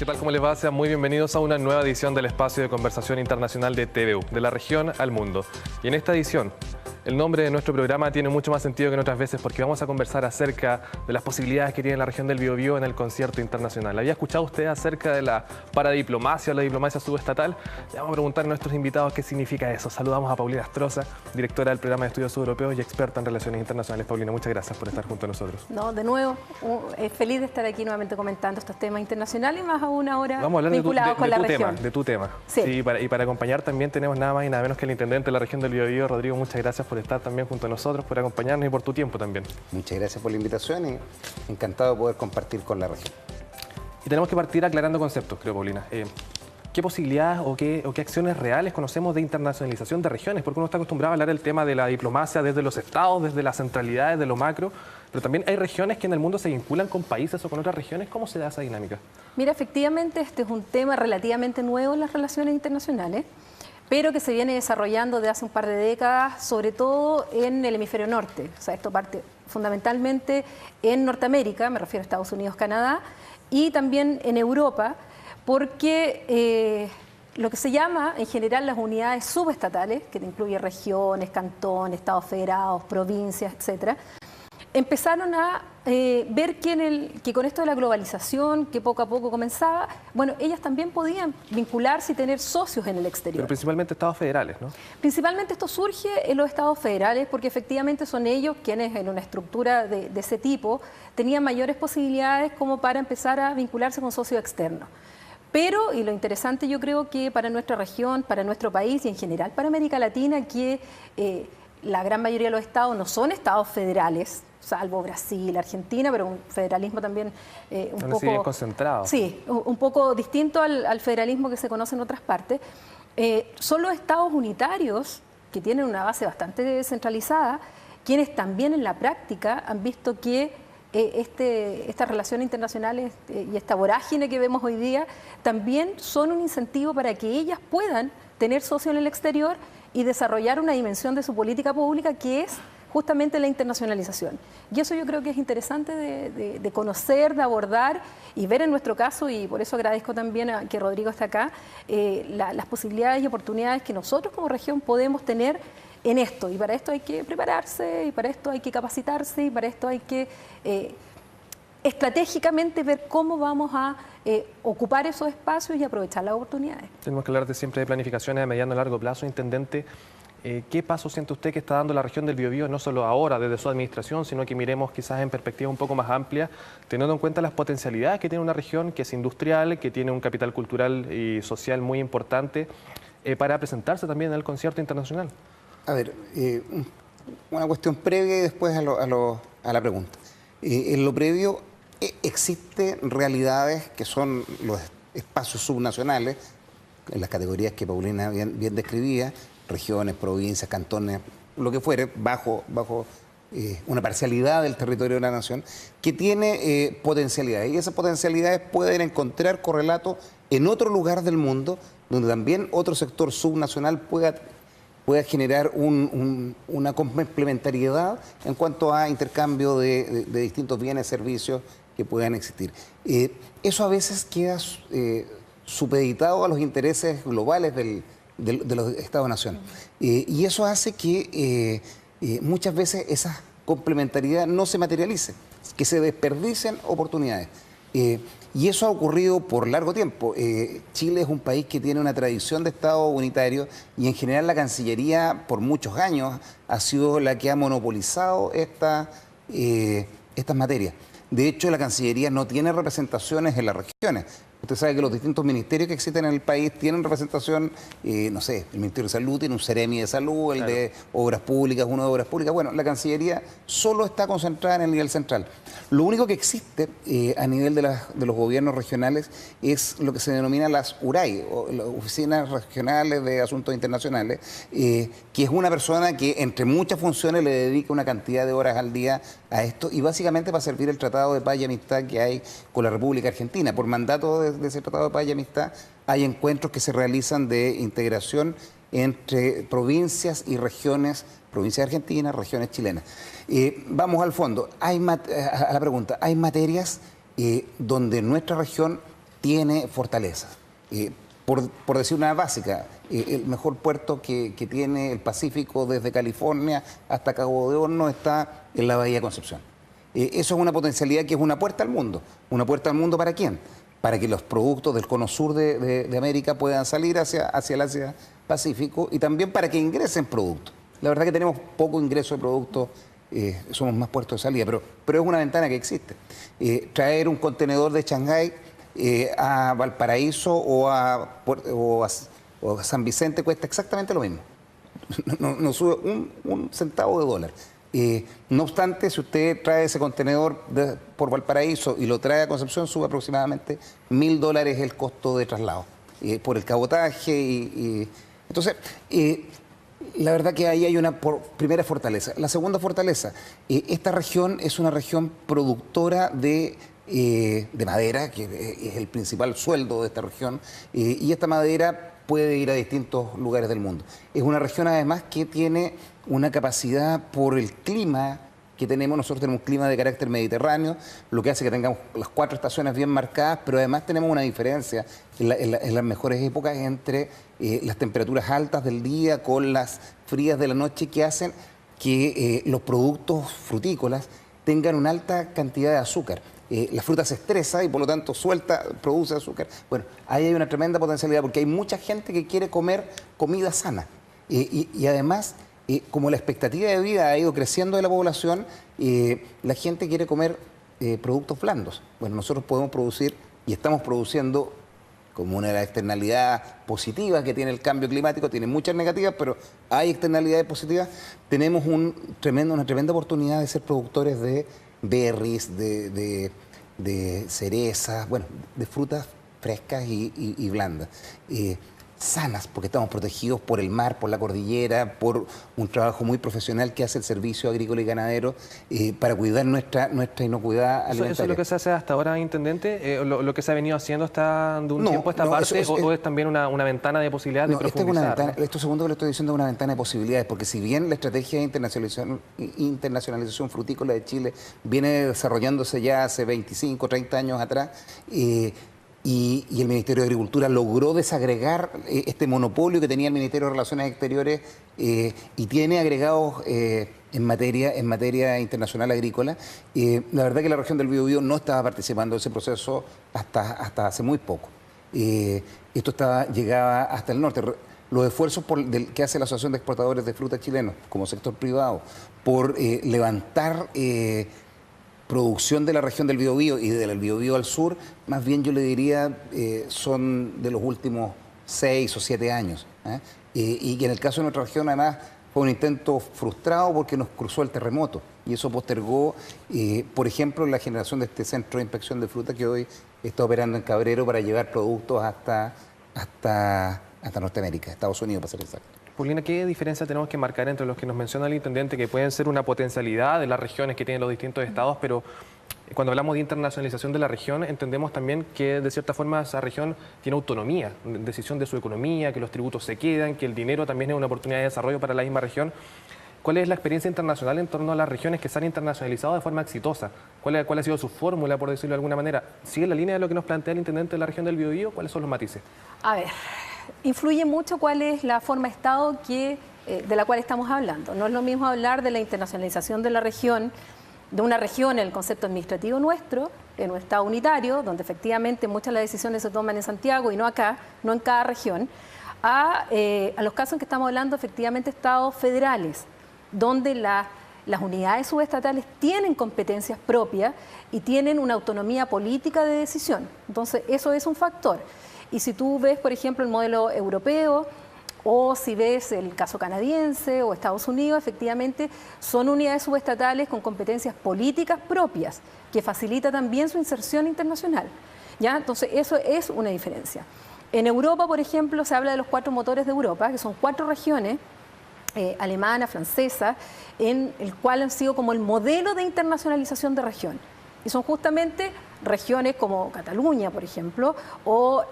¿Qué tal? ¿Cómo les va? Sean muy bienvenidos a una nueva edición del espacio de conversación internacional de TVU, de la región al mundo. Y en esta edición, el nombre de nuestro programa tiene mucho más sentido que en otras veces porque vamos a conversar acerca de las posibilidades que tiene la región del Biobío en el concierto internacional. ¿Había escuchado usted acerca de la paradiplomacia o la diplomacia subestatal? Le vamos a preguntar a nuestros invitados qué significa eso. Saludamos a Paulina Astroza, directora del programa de estudios subeuropeos y experta en relaciones internacionales. Paulina, muchas gracias por estar junto a nosotros. No, de nuevo, feliz de estar aquí nuevamente comentando estos temas internacionales, más aún ahora vinculados con la región. De tu tema. Sí. Y para acompañar también tenemos nada más y nada menos que el intendente de la región del Biobío, Rodrigo. Muchas gracias por estar también junto a nosotros, por acompañarnos y por tu tiempo también. Muchas gracias por la invitación y encantado de poder compartir con la región. Y tenemos que partir aclarando conceptos, creo, Paulina. ¿Qué posibilidades o qué acciones reales conocemos de internacionalización de regiones? Porque uno está acostumbrado a hablar del tema de la diplomacia desde los estados, desde las centralidades, de lo macro, pero también hay regiones que en el mundo se vinculan con países o con otras regiones. ¿Cómo se da esa dinámica? Mira, efectivamente, este es un tema relativamente nuevo en las relaciones internacionales, pero que se viene desarrollando desde hace un par de décadas, sobre todo en el hemisferio norte. O sea, esto parte fundamentalmente en Norteamérica, me refiero a Estados Unidos, Canadá, y también en Europa, porque lo que se llama en general las unidades subestatales, que incluye regiones, cantones, estados federados, provincias, etcétera, empezaron a ver que con esto de la globalización, que poco a poco comenzaba, bueno, ellas también podían vincularse y tener socios en el exterior. Pero principalmente estados federales, ¿no? Principalmente esto surge en los estados federales porque efectivamente son ellos quienes en una estructura de ese tipo tenían mayores posibilidades como para empezar a vincularse con socios externos. Pero, y lo interesante yo creo que para nuestra región, para nuestro país y en general para América Latina, que la gran mayoría de los estados no son estados federales, salvo Brasil, Argentina, pero un federalismo también un poco concentrado. Sí, un poco distinto al federalismo que se conoce en otras partes. Son los estados unitarios, que tienen una base bastante descentralizada, quienes también en la práctica han visto que estas relaciones internacionales y esta vorágine que vemos hoy día también son un incentivo para que ellas puedan tener socios en el exterior y desarrollar una dimensión de su política pública que es justamente la internacionalización. Y eso yo creo que es interesante de conocer, de abordar y ver en nuestro caso, y por eso agradezco también a que Rodrigo está acá, las posibilidades y oportunidades que nosotros como región podemos tener en esto. Y para esto hay que prepararse, y para esto hay que capacitarse, y para esto hay que estratégicamente ver cómo vamos a ocupar esos espacios y aprovechar las oportunidades. Tenemos que hablar siempre de planificaciones a mediano y largo plazo. Intendente, ¿qué paso siente usted que está dando la región del Biobío, no solo ahora desde su administración, sino que miremos quizás en perspectiva un poco más amplia, teniendo en cuenta las potencialidades que tiene una región que es industrial, que tiene un capital cultural y social muy importante para presentarse también en el concierto internacional? A ver, una cuestión previa y después a la pregunta. En lo previo, existen realidades que son los espacios subnacionales, en las categorías que Paulina bien describía, regiones, provincias, cantones, lo que fuere, bajo una parcialidad del territorio de la nación, que tiene potencialidades. Y esas potencialidades pueden encontrar correlato en otro lugar del mundo, donde también otro sector subnacional pueda generar una complementariedad en cuanto a intercambio de distintos bienes, servicios que puedan existir. Eso a veces queda supeditado a los intereses globales de los Estados-nación. Y eso hace que muchas veces esa complementariedad no se materialice, que se desperdicien oportunidades. Y eso ha ocurrido por largo tiempo. Chile es un país que tiene una tradición de Estado unitario y en general la Cancillería por muchos años ha sido la que ha monopolizado estas materias. De hecho, la Cancillería no tiene representaciones en las regiones. Usted sabe que los distintos ministerios que existen en el país tienen representación, no sé, el Ministerio de Salud tiene un Seremi de Salud, el de Obras Públicas, uno de Obras Públicas. Bueno, la Cancillería solo está concentrada en el nivel central. Lo único que existe a nivel de los gobiernos regionales es lo que se denomina las URAI, o las Oficinas Regionales de Asuntos Internacionales, que es una persona que entre muchas funciones le dedica una cantidad de horas al día a esto y básicamente va a servir el Tratado de Paz y Amistad que hay con la República Argentina. Por mandato de ese Tratado de Paz y Amistad hay encuentros que se realizan de integración entre provincias y regiones, provincias argentinas, regiones chilenas. Vamos al fondo, a la pregunta, hay materias donde nuestra región tiene fortalezas. Por decir una básica, el mejor puerto que tiene el Pacífico desde California hasta Cabo de Hornos está en la Bahía de Concepción. Eso es una potencialidad que es una puerta al mundo. ¿Una puerta al mundo para quién? Para que los productos del cono sur de América puedan salir hacia el Asia Pacífico y también para que ingresen productos. La verdad que tenemos poco ingreso de productos, somos más puertos de salida, pero es una ventana que existe. Traer un contenedor de Shanghái a Valparaíso o a San Vicente cuesta exactamente lo mismo. No sube un centavo de dólar. No obstante, si usted trae ese contenedor por Valparaíso y lo trae a Concepción, sube aproximadamente $1.000 el costo de traslado por el cabotaje. Entonces, la verdad que ahí hay una primera fortaleza. La segunda fortaleza, esta región es una región productora de madera, que es el principal sueldo de esta región, y esta madera puede ir a distintos lugares del mundo. Es una región además que tiene una capacidad por el clima que tenemos. Nosotros tenemos un clima de carácter mediterráneo, lo que hace que tengamos las 4 estaciones bien marcadas, pero además tenemos una diferencia en las mejores épocas entre las temperaturas altas del día con las frías de la noche, que hacen que los productos frutícolas tengan una alta cantidad de azúcar. La fruta se estresa y por lo tanto produce azúcar. Bueno, ahí hay una tremenda potencialidad porque hay mucha gente que quiere comer comida sana. Y además, como la expectativa de vida ha ido creciendo de la población, la gente quiere comer productos blandos. Bueno, nosotros podemos producir y estamos produciendo, como una de las externalidades positivas que tiene el cambio climático, tiene muchas negativas, pero hay externalidades positivas. Tenemos una tremenda oportunidad de ser productores de berries, de cerezas, bueno, de frutas frescas y blandas, sanas, porque estamos protegidos por el mar, por la cordillera, por un trabajo muy profesional que hace el Servicio Agrícola y Ganadero para cuidar nuestra inocuidad alimentaria. ¿Eso es lo que se hace hasta ahora, Intendente? ¿Lo que se ha venido haciendo hasta de un tiempo a esta parte? ¿O es también una ventana de posibilidades de profundizar? Esto segundo que le estoy diciendo es una ventana de posibilidades, porque si bien la estrategia de internacionalización frutícola de Chile viene desarrollándose ya hace 25, 30 años atrás, y el Ministerio de Agricultura logró desagregar este monopolio que tenía el Ministerio de Relaciones Exteriores y tiene agregados en materia internacional agrícola. La verdad que la región del Biobío no estaba participando de ese proceso hasta hace muy poco. Esto llegaba hasta el norte. Los esfuerzos que hace la Asociación de Exportadores de Frutas Chilenos como sector privado por levantar producción de la región del Biobío y del Biobío al sur, más bien yo le diría son de los últimos 6 o 7 años. Y que en el caso de nuestra región además fue un intento frustrado porque nos cruzó el terremoto y eso postergó, por ejemplo, la generación de este centro de inspección de fruta que hoy está operando en Cabrero para llevar productos hasta Norteamérica, Estados Unidos para ser exacto. Paulina, ¿qué diferencia tenemos que marcar entre los que nos menciona el Intendente, que pueden ser una potencialidad de las regiones que tienen los distintos estados, pero cuando hablamos de internacionalización de la región, entendemos también que de cierta forma esa región tiene autonomía, decisión de su economía, que los tributos se quedan, que el dinero también es una oportunidad de desarrollo para la misma región? ¿Cuál es la experiencia internacional en torno a las regiones que se han internacionalizado de forma exitosa? ¿Cuál ha sido su fórmula, por decirlo de alguna manera? ¿Sigue la línea de lo que nos plantea el Intendente de la región del Biobío? ¿Cuáles son los matices? A ver, influye mucho cuál es la forma de Estado de la cual estamos hablando. No es lo mismo hablar de la internacionalización de la región, de una región en el concepto administrativo nuestro, en un Estado unitario, donde efectivamente muchas de las decisiones se toman en Santiago y no acá, no en cada región, a los casos en que estamos hablando efectivamente Estados federales, donde las unidades subestatales tienen competencias propias y tienen una autonomía política de decisión. Entonces, eso es un factor. Y si tú ves, por ejemplo, el modelo europeo o si ves el caso canadiense o Estados Unidos, efectivamente son unidades subestatales con competencias políticas propias, que facilita también su inserción internacional. ¿Ya? Entonces, eso es una diferencia. En Europa, por ejemplo, se habla de los 4 motores de Europa, que son 4 regiones, alemana, francesa, en el cual han sido como el modelo de internacionalización de región. Y son justamente regiones como Cataluña, por ejemplo, o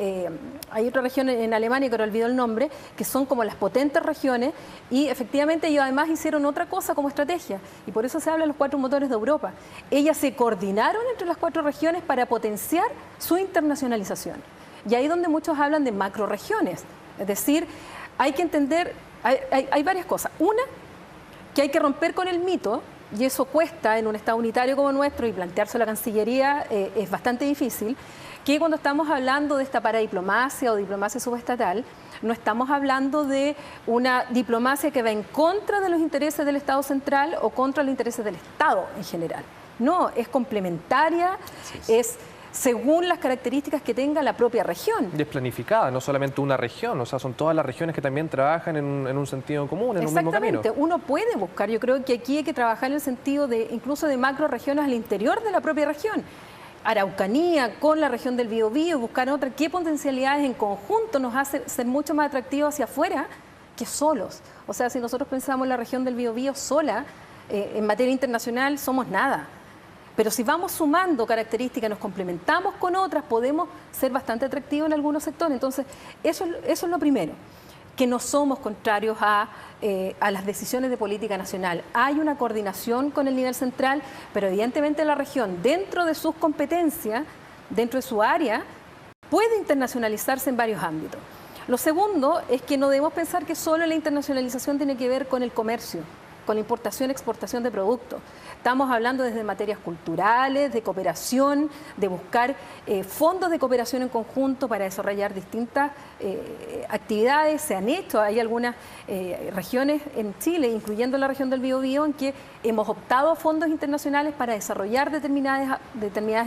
hay otra región en Alemania, que ahora olvido el nombre, que son como las potentes regiones, y efectivamente ellos además hicieron otra cosa como estrategia, y por eso se habla de los 4 motores de Europa. Ellas se coordinaron entre las 4 regiones para potenciar su internacionalización. Y ahí es donde muchos hablan de macroregiones, es decir, hay que entender, hay varias cosas. Una, que hay que romper con el mito, y eso cuesta en un Estado unitario como nuestro, y plantearse la Cancillería es bastante difícil, que cuando estamos hablando de esta paradiplomacia o diplomacia subestatal, no estamos hablando de una diplomacia que va en contra de los intereses del Estado central o contra los intereses del Estado en general. No, es complementaria, es según las características que tenga la propia región. Y es planificada, no solamente una región, o sea, son todas las regiones que también trabajan en un sentido común, en un mismo camino. Exactamente, uno puede buscar, yo creo que aquí hay que trabajar en el sentido de incluso de macro regiones al interior de la propia región. Araucanía con la región del Biobío, buscar otra, qué potencialidades en conjunto nos hace ser mucho más atractivos hacia afuera que solos. O sea, si nosotros pensamos en la región del Biobío sola, en materia internacional somos nada. Pero si vamos sumando características, nos complementamos con otras, podemos ser bastante atractivos en algunos sectores. Entonces, eso es lo primero, que no somos contrarios a las decisiones de política nacional. Hay una coordinación con el nivel central, pero evidentemente la región, dentro de sus competencias, dentro de su área, puede internacionalizarse en varios ámbitos. Lo segundo es que no debemos pensar que solo la internacionalización tiene que ver con el comercio, con la importación y exportación de productos. Estamos hablando desde materias culturales, de cooperación, de buscar fondos de cooperación en conjunto para desarrollar distintas actividades. Se han hecho, hay algunas regiones en Chile, incluyendo la región del Biobío, en que hemos optado a fondos internacionales para desarrollar determinadas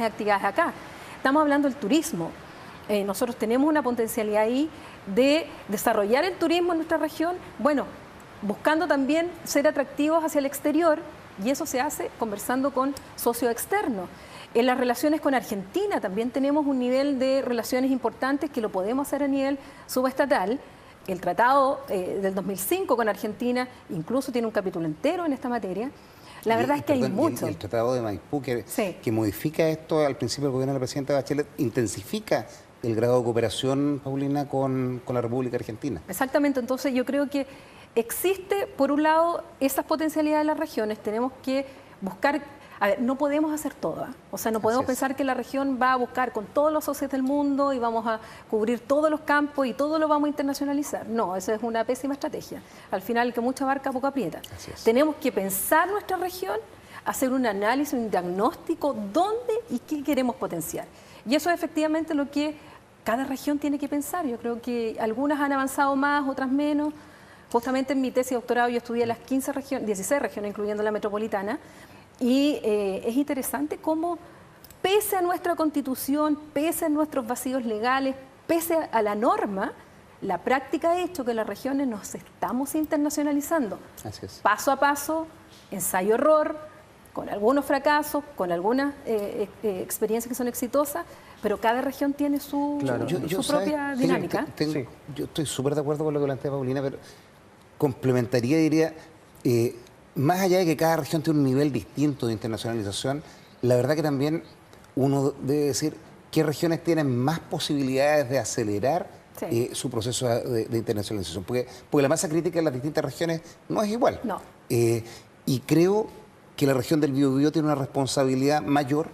actividades acá. Estamos hablando del turismo. Nosotros tenemos una potencialidad ahí de desarrollar el turismo en nuestra región, bueno, buscando también ser atractivos hacia el exterior, y eso se hace conversando con socios externos. En las relaciones con Argentina también tenemos un nivel de relaciones importantes que lo podemos hacer a nivel subestatal. El tratado del 2005 con Argentina incluso tiene un capítulo entero en esta materia. La verdad es que hay mucho. El tratado de Maipú, que modifica esto al principio del gobierno de la presidenta Bachelet, intensifica el grado de cooperación, Paulina, con la República Argentina. Exactamente, entonces yo creo que existe, por un lado, esas potencialidades de las regiones, tenemos que buscar, a ver, no podemos hacer todo, o sea, no podemos pensar que la región va a buscar con todos los socios del mundo y vamos a cubrir todos los campos y todo lo vamos a internacionalizar. No, eso es una pésima estrategia. Al final, el que mucho abarca, poco aprieta. Tenemos que pensar nuestra región, hacer un análisis, un diagnóstico, dónde y qué queremos potenciar. Y eso es efectivamente lo que cada región tiene que pensar. Yo creo que algunas han avanzado más, otras menos. Justamente en mi tesis de doctorado yo estudié las 16 regiones, incluyendo la metropolitana, y es interesante cómo, pese a nuestra constitución, pese a nuestros vacíos legales, pese a la norma, la práctica ha hecho que las regiones nos estamos internacionalizando. Así es. Paso a paso, ensayo-error, con algunos fracasos, con algunas experiencias que son exitosas, pero cada región tiene su propia dinámica. Yo estoy súper de acuerdo con lo que plantea Paulina, pero complementaría, diría, más allá de que cada región tiene un nivel distinto de internacionalización, la verdad que también uno debe decir qué regiones tienen más posibilidades de acelerar su proceso de internacionalización, porque la masa crítica en las distintas regiones no es igual. No. Y creo que la región del Biobío tiene una responsabilidad mayor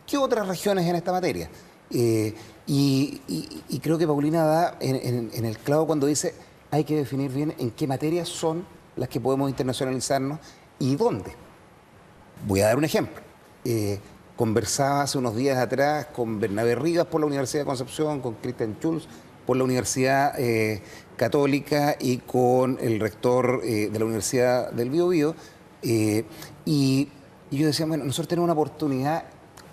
que otras regiones en esta materia. Y creo que Paulina da en el clavo cuando dice hay que definir bien en qué materias son las que podemos internacionalizarnos y dónde. Voy a dar un ejemplo. Conversaba hace unos días atrás con Bernabé Rivas por la Universidad de Concepción, con Christian Schulz por la Universidad Católica y con el rector de la Universidad del Biobío. Y yo decía, bueno, nosotros tenemos una oportunidad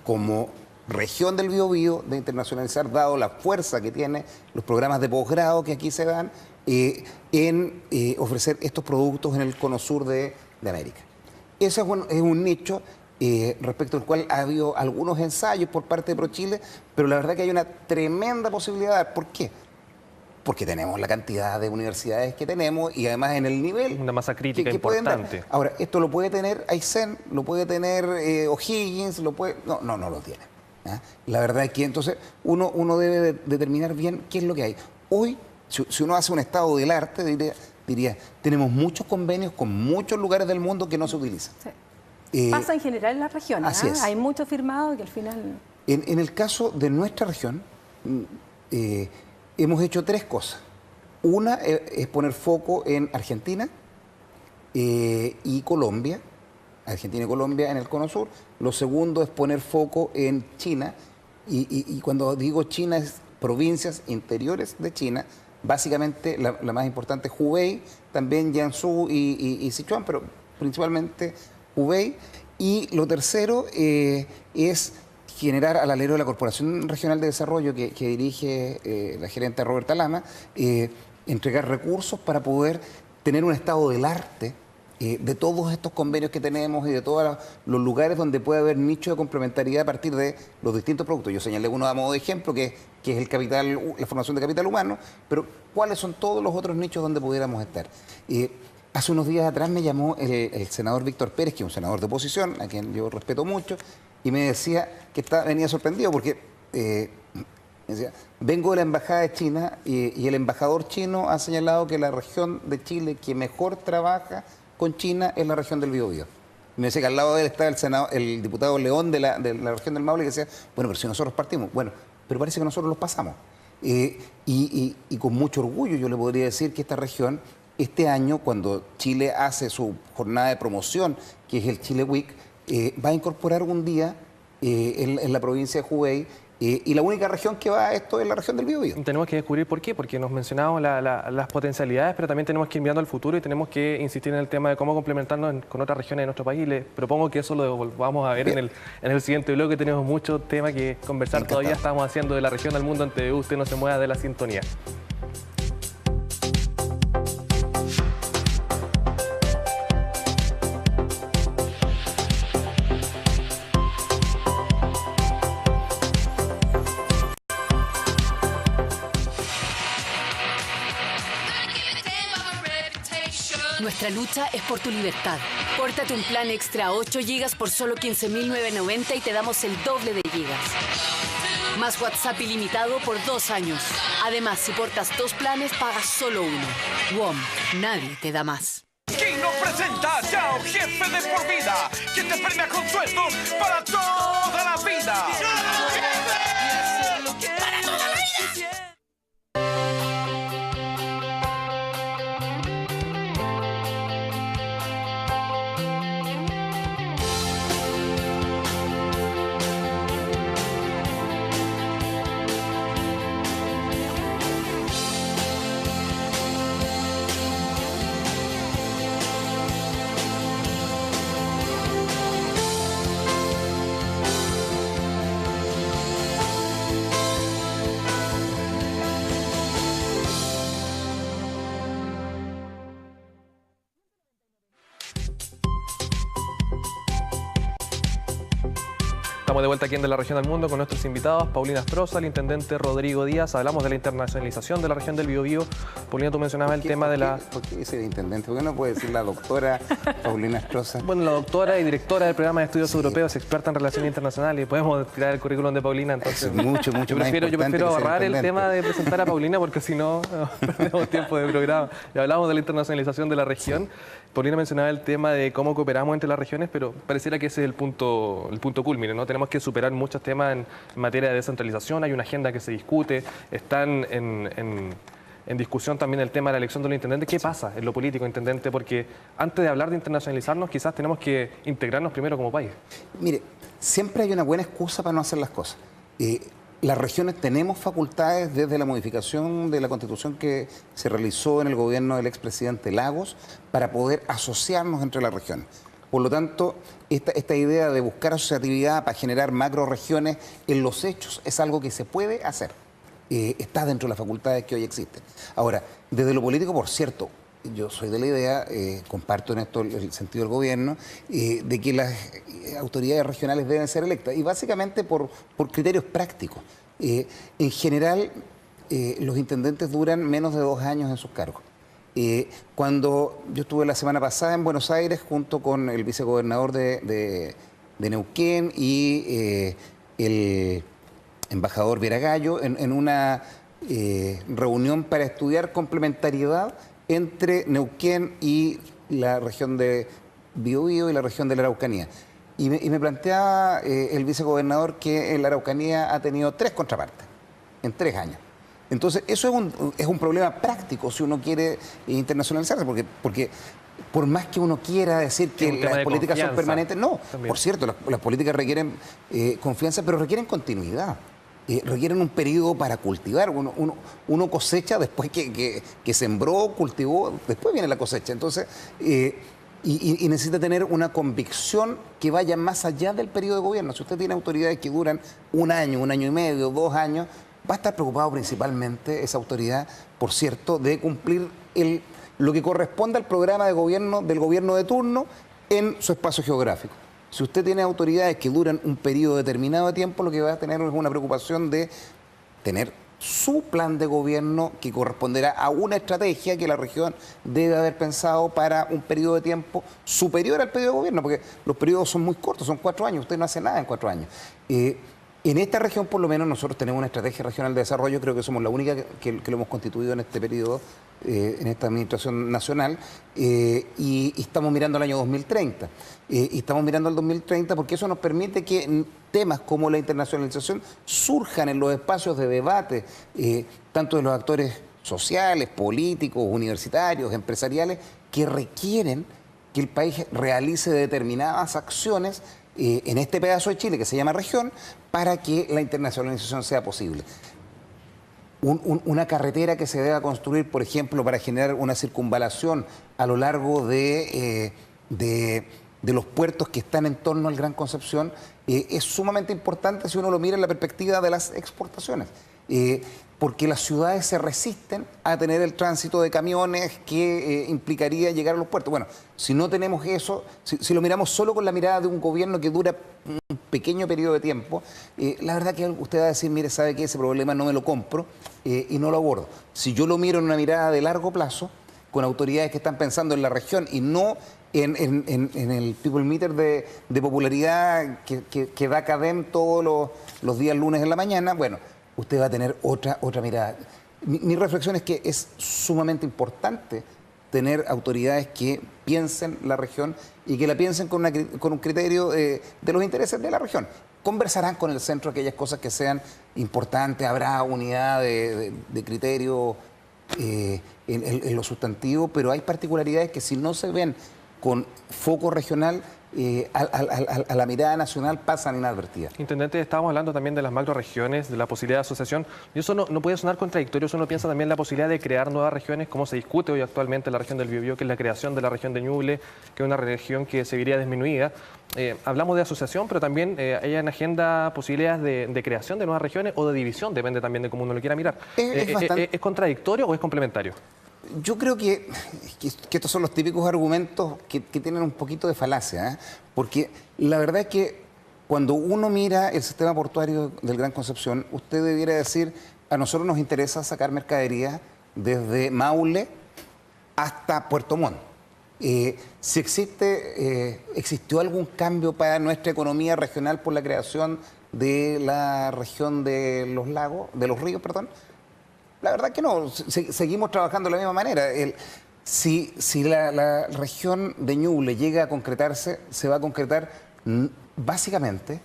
como región del Biobío de internacionalizar, dado la fuerza que tienen los programas de posgrado que aquí se dan, en ofrecer estos productos en el cono sur de América. Ese es un nicho respecto al cual ha habido algunos ensayos por parte de ProChile, pero la verdad que hay una tremenda posibilidad. ¿Por qué? Porque tenemos la cantidad de universidades que tenemos y además en el nivel... Una masa crítica importante. Ahora, esto lo puede tener Aysén, lo puede tener O'Higgins, no lo tiene. ¿Ah? La verdad es que entonces uno debe determinar bien qué es lo que hay. Hoy, si uno hace un estado del arte, diría, tenemos muchos convenios con muchos lugares del mundo que no se utilizan. Sí. Pasa en general en las regiones. Así es. Hay mucho firmado que al final... En el caso de nuestra región, hemos hecho 3 cosas. Una es poner foco en Argentina y Colombia, Argentina y Colombia en el Cono Sur. Lo segundo es poner foco en China, y cuando digo China es provincias interiores de China, básicamente la más importante es Hubei, también Jiangsu y Sichuan, pero principalmente Hubei. Y lo tercero es generar al alero de la Corporación Regional de Desarrollo que dirige la gerente Roberta Lama, entregar recursos para poder tener un estado del arte de todos estos convenios que tenemos y de todos los lugares donde puede haber nicho de complementariedad a partir de los distintos productos. Yo señalé uno a modo de ejemplo, que es el capital, la formación de capital humano, pero ¿cuáles son todos los otros nichos donde pudiéramos estar? Hace unos días atrás me llamó el senador Víctor Pérez, que es un senador de oposición, a quien yo respeto mucho, y me decía que venía sorprendido porque decía, vengo de la Embajada de China y el embajador chino ha señalado que la región de Chile que mejor trabaja con China es la región del Biobío. Me decía que al lado de él estaba el diputado León de la región del Maule, que decía, bueno, pero si nosotros partimos, bueno, pero parece que nosotros los pasamos. Y con mucho orgullo yo le podría decir que esta región, este año, cuando Chile hace su jornada de promoción, que es el Chile Week, va a incorporar un día en la provincia de Hubei, y la única región que va a esto es la región del Biobío. Tenemos que descubrir por qué, porque nos mencionamos las potencialidades, pero también tenemos que ir mirando al futuro y tenemos que insistir en el tema de cómo complementarnos con otras regiones de nuestro país. Les propongo que eso lo vamos a ver en el siguiente bloque. Tenemos mucho tema que conversar. Todavía estamos haciendo de la región al mundo en TVU. Usted no se mueva de la sintonía. Nuestra lucha es por tu libertad. Pórtate un plan extra 8 GB por solo 15.990 y te damos el doble de gigas. Más WhatsApp ilimitado por 2 años. Además, si portas 2 planes, pagas solo uno. WOM, nadie te da más. ¿Quién nos presenta? Yao, jefe de por vida, que te premia con sueldos para toda la vida. ¡Para toda la vida! Estamos de vuelta aquí en De la Región al Mundo con nuestros invitados, Paulina Asproza, el intendente Rodrigo Díaz. Hablamos de la internacionalización de la región del Biobío. Paulina, tú mencionabas el tema de la... ¿Por qué dice intendente? ¿Por qué no puede decir la doctora Paulina Asproza? Bueno, la doctora y directora del programa de estudios europeos, experta en relaciones internacionales, y podemos tirar el currículum de Paulina. Entonces, es mucho yo prefiero ahorrar el tema de presentar a Paulina porque si no, perdemos tiempo de programa. Y hablamos de la internacionalización de la región. Sí. Paulina mencionaba el tema de cómo cooperamos entre las regiones, pero pareciera que ese es el punto culmine, ¿no? Tenemos que superar muchos temas en materia de descentralización, hay una agenda que se discute, están en discusión también el tema de la elección de los intendentes. ¿Qué pasa en lo político, intendente? Porque antes de hablar de internacionalizarnos, quizás tenemos que integrarnos primero como país. Mire, siempre hay una buena excusa para no hacer las cosas. Las regiones tenemos facultades desde la modificación de la Constitución que se realizó en el gobierno del expresidente Lagos para poder asociarnos entre las regiones. Por lo tanto, esta idea de buscar asociatividad para generar macroregiones en los hechos es algo que se puede hacer. Está dentro de las facultades que hoy existen. Ahora, desde lo político, por cierto, yo soy de la idea, comparto en esto el sentido del gobierno, de que las autoridades regionales deben ser electas, y básicamente por criterios prácticos. En general, los intendentes duran menos de 2 años en sus cargos. Cuando yo estuve la semana pasada en Buenos Aires junto con el vicegobernador de Neuquén y el embajador Vieragallo en una reunión para estudiar complementariedad entre Neuquén y la región de Biobío y la región de la Araucanía. Y me planteaba el vicegobernador que en la Araucanía ha tenido 3 contrapartes en 3 años. Entonces, eso es un problema práctico si uno quiere internacionalizarse, porque por más que uno quiera decir que las políticas son permanentes, no. También. Por cierto, las políticas requieren confianza, pero requieren continuidad. Requieren un periodo para cultivar. Uno cosecha después que sembró, cultivó, después viene la cosecha. Entonces, y necesita tener una convicción que vaya más allá del periodo de gobierno. Si usted tiene autoridades que duran 1 año, 1 año y medio, 2 años, va a estar preocupado principalmente esa autoridad, por cierto, de cumplir lo que corresponde al programa de gobierno del gobierno de turno en su espacio geográfico. Si usted tiene autoridades que duran un periodo determinado de tiempo, lo que va a tener es una preocupación de tener su plan de gobierno que corresponderá a una estrategia que la región debe haber pensado para un periodo de tiempo superior al periodo de gobierno, porque los periodos son muy cortos, son 4 años, usted no hace nada en 4 años. En esta región, por lo menos, nosotros tenemos una estrategia regional de desarrollo, creo que somos la única que lo hemos constituido en este periodo, en esta administración nacional, y estamos mirando al año 2030. Y estamos mirando al 2030 porque eso nos permite que temas como la internacionalización surjan en los espacios de debate, tanto de los actores sociales, políticos, universitarios, empresariales, que requieren que el país realice determinadas acciones en este pedazo de Chile que se llama región, para que la internacionalización sea posible. Una carretera que se deba construir, por ejemplo, para generar una circunvalación a lo largo de los puertos que están en torno al Gran Concepción, es sumamente importante si uno lo mira en la perspectiva de las exportaciones. Porque las ciudades se resisten a tener el tránsito de camiones que implicaría llegar a los puertos. Bueno, si no tenemos eso, si lo miramos solo con la mirada de un gobierno que dura un pequeño periodo de tiempo, la verdad que usted va a decir, mire, ¿sabe qué? Ese problema no me lo compro y no lo abordo. Si yo lo miro en una mirada de largo plazo, con autoridades que están pensando en la región y no en el People Meter de popularidad que da CADEM todos los días lunes en la mañana, bueno, usted va a tener otra mirada. Mi reflexión es que es sumamente importante tener autoridades que piensen la región y que la piensen con un criterio de los intereses de la región. Conversarán con el centro aquellas cosas que sean importantes, habrá unidad de criterio en lo sustantivo, pero hay particularidades que si no se ven con foco regional, a la mirada nacional pasan inadvertidas. Intendente, estábamos hablando también de las macroregiones, de la posibilidad de asociación. Y eso no puede sonar contradictorio, eso uno piensa también en la posibilidad de crear nuevas regiones, como se discute hoy actualmente en la región del Biobío, que es la creación de la región de Ñuble, que es una región que se vería disminuida. Hablamos de asociación, pero también hay en agenda posibilidades de creación de nuevas regiones o de división, depende también de cómo uno lo quiera mirar. ¿Es contradictorio o es complementario? Yo creo que estos son los típicos argumentos que tienen un poquito de falacia, porque la verdad es que cuando uno mira el sistema portuario del Gran Concepción, usted debiera decir, a nosotros nos interesa sacar mercadería desde Maule hasta Puerto Montt. Si existió algún cambio para nuestra economía regional por la creación de la región de los lagos, de los ríos, perdón, la verdad que no, seguimos trabajando de la misma manera. Si la región de Ñuble llega a concretarse, se va a concretar básicamente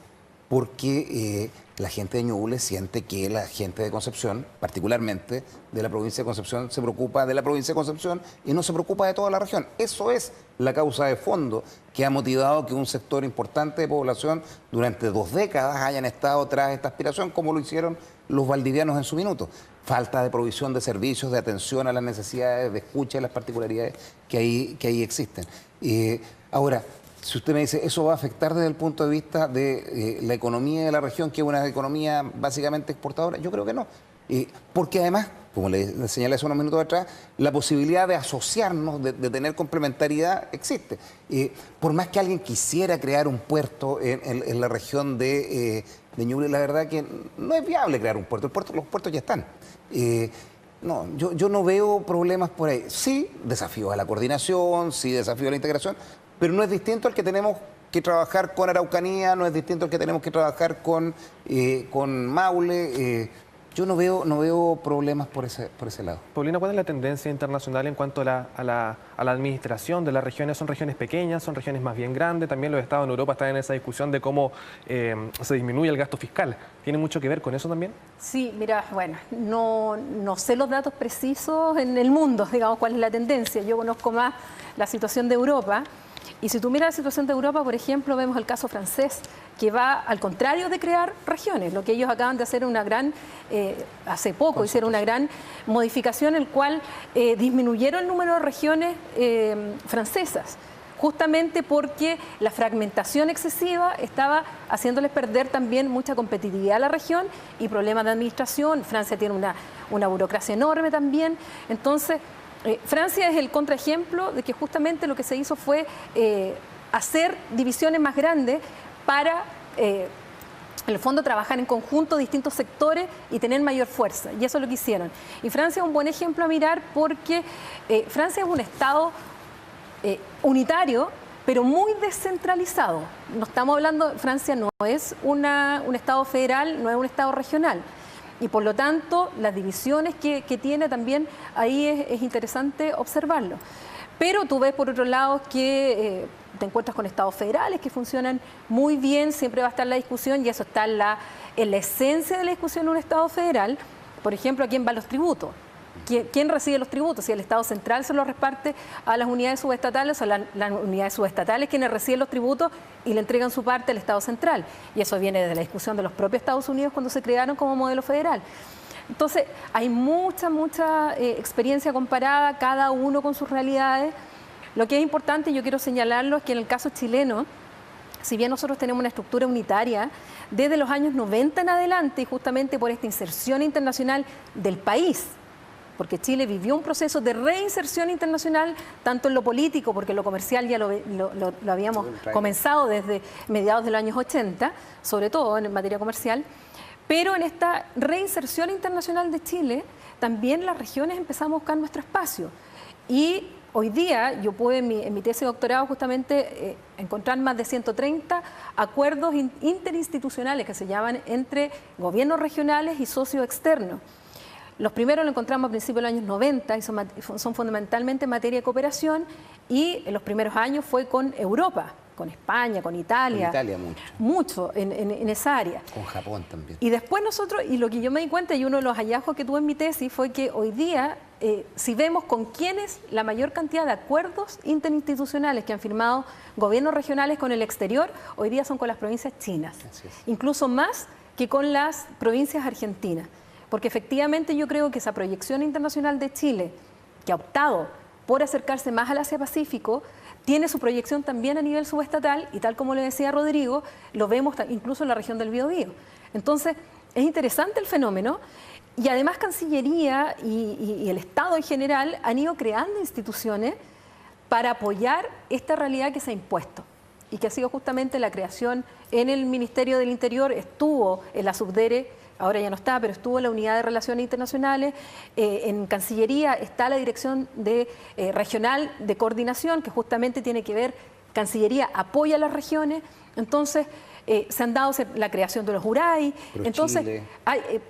porque la gente de Ñuble siente que la gente de Concepción, particularmente de la provincia de Concepción, se preocupa de la provincia de Concepción y no se preocupa de toda la región. Eso es la causa de fondo que ha motivado que un sector importante de población durante 2 décadas hayan estado tras esta aspiración, como lo hicieron los valdivianos en su minuto. Falta de provisión de servicios, de atención a las necesidades, de escucha y las particularidades que ahí existen. Ahora, si usted me dice, ¿eso va a afectar desde el punto de vista de la economía de la región, que es una economía básicamente exportadora? Yo creo que no. Porque además, como le señalé hace unos minutos atrás, la posibilidad de asociarnos, de tener complementariedad, existe. Por más que alguien quisiera crear un puerto en la región de Ñuble, la verdad que no es viable crear un puerto. Los puertos ya están. No, yo no veo problemas por ahí. Sí, desafíos a la coordinación, sí, desafíos a la integración, pero no es distinto al que tenemos que trabajar con Araucanía, no es distinto al que tenemos que trabajar con Maule. Yo no veo problemas por ese lado. Paulina, ¿cuál es la tendencia internacional en cuanto a la administración de las regiones? ¿Son regiones pequeñas? ¿Son regiones más bien grandes? También los estados en Europa están en esa discusión de cómo se disminuye el gasto fiscal. ¿Tiene mucho que ver con eso también? Sí, mira, bueno, no sé los datos precisos en el mundo, digamos, cuál es la tendencia. Yo conozco más la situación de Europa. Y si tú miras la situación de Europa, por ejemplo, vemos el caso francés, que va al contrario de crear regiones. Lo que ellos acaban de hacer hace poco hicieron una gran modificación en el cual disminuyeron el número de regiones francesas, justamente porque la fragmentación excesiva estaba haciéndoles perder también mucha competitividad a la región y problemas de administración. Francia tiene una burocracia enorme también. Entonces, Francia es el contraejemplo de que justamente lo que se hizo fue hacer divisiones más grandes para, en el fondo, trabajar en conjunto distintos sectores y tener mayor fuerza. Y eso es lo que hicieron. Y Francia es un buen ejemplo a mirar porque Francia es un Estado unitario, pero muy descentralizado. No estamos hablando, Francia no es un Estado federal, no es un Estado regional. Y por lo tanto, las divisiones que tiene también, ahí es interesante observarlo. Pero tú ves por otro lado que te encuentras con estados federales que funcionan muy bien, siempre va a estar la discusión y eso está en la esencia de la discusión de un estado federal. Por ejemplo, ¿a quién van los tributos? ¿Quién recibe los tributos? Si el Estado central se los reparte a las unidades subestatales o las unidades subestatales quienes reciben los tributos y le entregan su parte al Estado central. Y eso viene de la discusión de los propios Estados Unidos cuando se crearon como modelo federal. Entonces, hay mucha experiencia comparada, cada uno con sus realidades. Lo que es importante, y yo quiero señalarlo, es que en el caso chileno, si bien nosotros tenemos una estructura unitaria, desde los años 90 en adelante, y justamente por esta inserción internacional del país, porque Chile vivió un proceso de reinserción internacional, tanto en lo político, porque lo comercial ya lo habíamos comenzado desde mediados de los años 80, sobre todo en materia comercial, pero en esta reinserción internacional de Chile, también las regiones empezamos a buscar nuestro espacio. Y hoy día yo pude en mi tesis de doctorado justamente encontrar más de 130 acuerdos interinstitucionales que se llaman entre gobiernos regionales y socios externos. Los primeros lo encontramos a principios de los años 90 y son fundamentalmente en materia de cooperación y en los primeros años fue con Europa, con España, con Italia. Con Italia mucho en esa área. Con Japón también. Y después nosotros, y lo que yo me di cuenta y uno de los hallazgos que tuve en mi tesis fue que hoy día, si vemos con quiénes la mayor cantidad de acuerdos interinstitucionales que han firmado gobiernos regionales con el exterior, hoy día son con las provincias chinas. Incluso más que con las provincias argentinas. Porque efectivamente yo creo que esa proyección internacional de Chile, que ha optado por acercarse más al Asia-Pacífico, tiene su proyección también a nivel subestatal y tal como le decía Rodrigo, lo vemos incluso en la región del Biobío. Entonces, es interesante el fenómeno y además Cancillería y el Estado en general han ido creando instituciones para apoyar esta realidad que se ha impuesto y que ha sido justamente la creación en el Ministerio del Interior, estuvo en la Subdere, ahora ya no está, pero estuvo en la Unidad de Relaciones Internacionales, en Cancillería está la Dirección Regional de Coordinación, que justamente tiene que ver, Cancillería apoya a las regiones, entonces se han dado la creación de los URAI, entonces,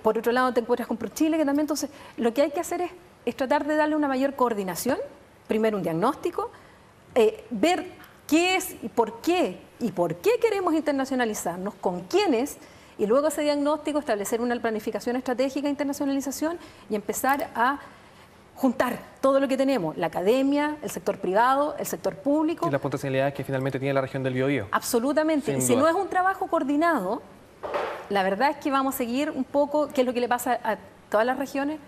por otro lado te encuentras con ProChile, que también, entonces, lo que hay que hacer es tratar de darle una mayor coordinación, primero un diagnóstico, ver qué es y por qué queremos internacionalizarnos, con quiénes, y luego ese diagnóstico establecer una planificación estratégica de internacionalización y empezar a juntar todo lo que tenemos, la academia, el sector privado, el sector público. Y las potencialidades que finalmente tiene la región del Biobío. Absolutamente. Y si no es un trabajo coordinado, la verdad es que vamos a seguir un poco, qué es lo que le pasa a todas las regiones,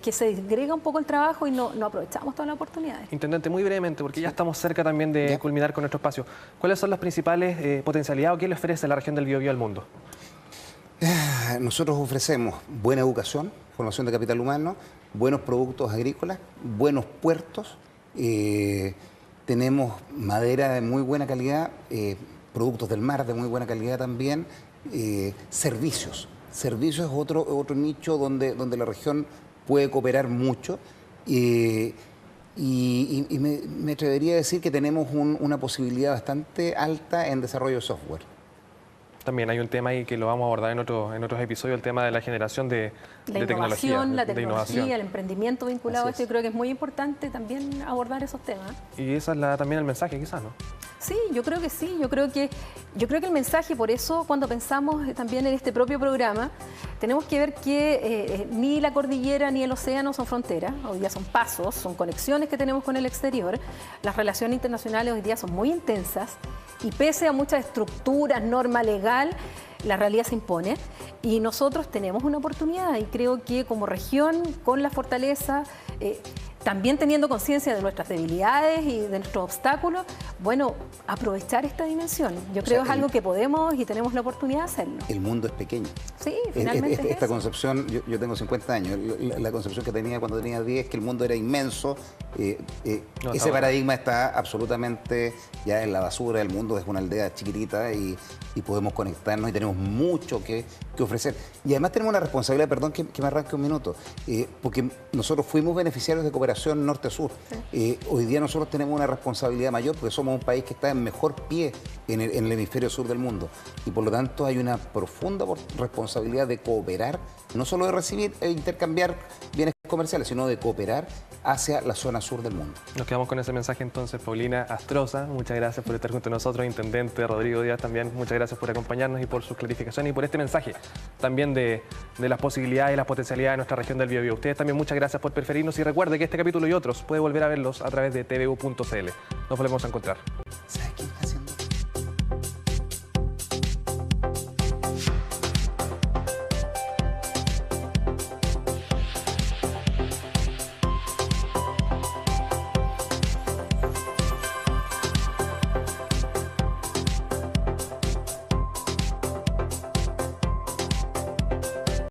que se disgrega un poco el trabajo y no aprovechamos todas las oportunidades. Intendente, muy brevemente, porque ya estamos cerca también de culminar con nuestro espacio. ¿Cuáles son las principales potencialidades o qué le ofrece la región del Biobío al mundo? Nosotros ofrecemos buena educación, formación de capital humano, buenos productos agrícolas, buenos puertos, tenemos madera de muy buena calidad, productos del mar de muy buena calidad también, servicios. Servicios es otro nicho donde la región puede cooperar mucho. y me atrevería a decir que tenemos una posibilidad bastante alta en desarrollo de software. También hay un tema ahí que lo vamos a abordar en otros episodios, el tema de la generación de tecnología. La de tecnología, innovación. el emprendimiento vinculado a esto, yo creo que es muy importante también abordar esos temas. Y esa es también el mensaje, quizás, ¿no? Sí, yo creo que sí, yo creo que el mensaje, por eso cuando pensamos también en este propio programa, tenemos que ver que ni la cordillera ni el océano son fronteras, hoy día son pasos, son conexiones que tenemos con el exterior, las relaciones internacionales hoy día son muy intensas y pese a muchas estructuras, norma legal, la realidad se impone y nosotros tenemos una oportunidad y creo que como región, con la fortaleza, también teniendo conciencia de nuestras debilidades y de nuestros obstáculos, bueno, aprovechar esta dimensión. Yo creo que es algo que podemos y tenemos la oportunidad de hacerlo. El mundo es pequeño. Sí, finalmente Esta concepción, yo tengo 50 años, la concepción que tenía cuando tenía 10 es que el mundo era inmenso. Ese paradigma está absolutamente ya en la basura. El mundo es una aldea chiquitita y podemos conectarnos y tenemos mucho que ofrecer. Y además tenemos una responsabilidad, perdón que me arranque un minuto, porque nosotros fuimos beneficiarios de cooperación norte-sur. Sí. Hoy día nosotros tenemos una responsabilidad mayor porque somos un país que está en mejor pie en el hemisferio sur del mundo y por lo tanto hay una profunda responsabilidad de cooperar, no solo de recibir e intercambiar bienes comerciales, sino de cooperar hacia la zona sur del mundo. Nos quedamos con ese mensaje entonces, Paulina Astroza, muchas gracias por estar junto a nosotros, Intendente Rodrigo Díaz también, muchas gracias por acompañarnos y por sus clarificaciones y por este mensaje también de las posibilidades y las potencialidades de nuestra región del Biobío. Ustedes también muchas gracias por preferirnos y recuerde que este capítulo y otros puede volver a verlos a través de tvu.cl. Nos volvemos a encontrar.